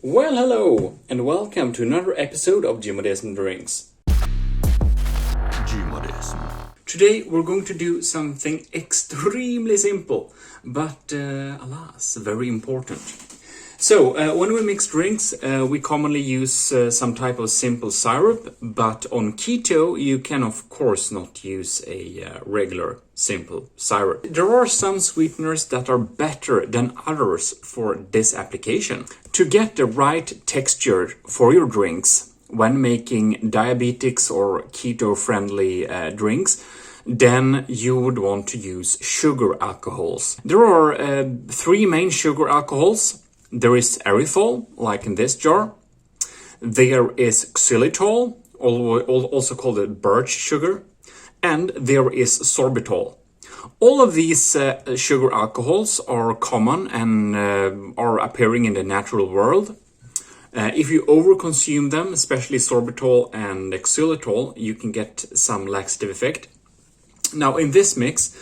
Well, hello, and welcome to another episode of Gmodism Drinks. Gmodism. Today we're going to do something extremely simple, but alas, very important. So, when we mix drinks, we commonly use some type of simple syrup, but on keto you can of course not use a regular simple syrup. There are some sweeteners that are better than others for this application. To get the right texture for your drinks when making diabetics or keto-friendly drinks, then you would want to use sugar alcohols. There are three main sugar alcohols. There is erythritol, like in this jar. There is xylitol, also called birch sugar. And there is sorbitol. All of these sugar alcohols are common and are appearing in the natural world. If you overconsume them, especially sorbitol and xylitol, you can get some laxative effect. Now in this mix,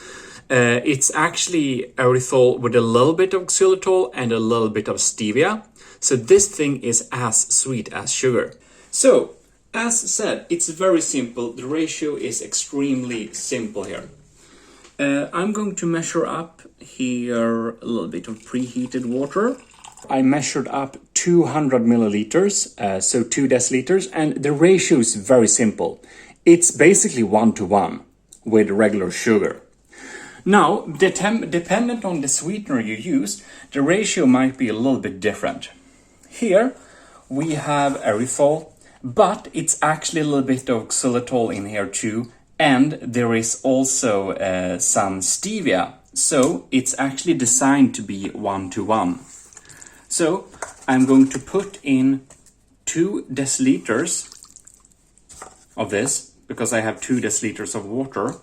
it's actually erythritol with a little bit of xylitol and a little bit of stevia. So this thing is as sweet as sugar. So, as said, it's very simple. The ratio is extremely simple here. I'm going to measure up here a little bit of preheated water. I measured up 200 milliliters, so 2 deciliters, and the ratio is very simple. It's basically 1-to-1 with regular sugar. Now, dependent on the sweetener you use, the ratio might be a little bit different. Here we have erythritol, but it's actually a little bit of xylitol in here too, and there is also some stevia, so it's actually designed to be 1-to-1. So I'm going to put in 2 deciliters of this, because I have 2 deciliters of water.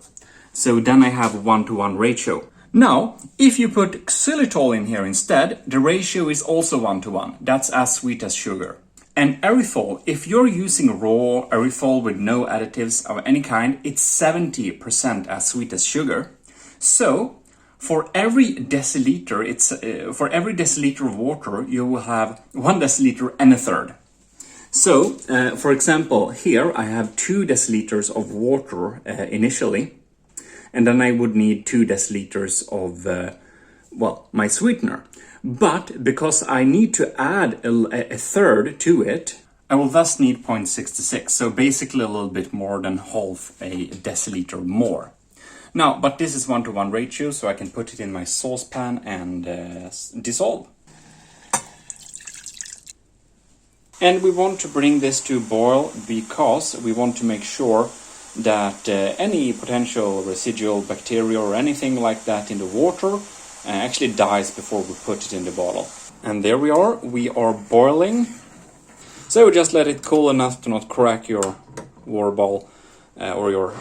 So then I have a 1-to-1 ratio. Now, if you put xylitol in here instead, the ratio is also 1-to-1. That's as sweet as sugar. And erythritol, if you're using raw erythritol with no additives of any kind, it's 70% as sweet as sugar. So, for every deciliter, for every deciliter of water, you will have 1 deciliter and a third. So, for example, here I have 2 deciliters of water initially. And then I would need 2 deciliters of, my sweetener. But because I need to add a third to it, I will thus need 0.66. So basically a little bit more than half a deciliter more. Now, but this is 1-to-1 ratio, so I can put it in my saucepan and dissolve. And we want to bring this to boil because we want to make sure that any potential residual bacteria or anything like that in the water actually dies before we put it in the bottle. And there we are boiling. So just let it cool enough to not crack your water bottle or your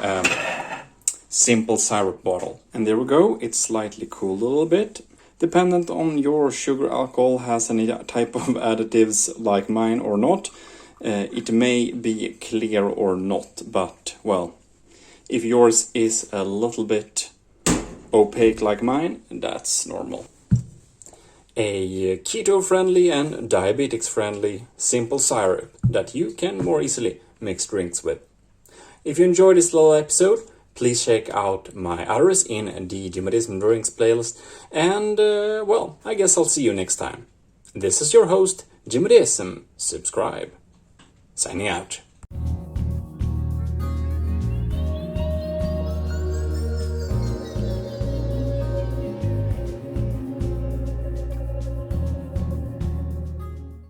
simple syrup bottle. And there we go, it's slightly cooled a little bit. Dependent on your sugar alcohol has any type of additives like mine or not. It may be clear or not, but, well, if yours is a little bit opaque like mine, that's normal. A keto-friendly and diabetics-friendly simple syrup that you can more easily mix drinks with. If you enjoyed this little episode, please check out my others in the Gmodism Drinks playlist, and, I guess I'll see you next time. This is your host, Gmodism. Subscribe. Signing out.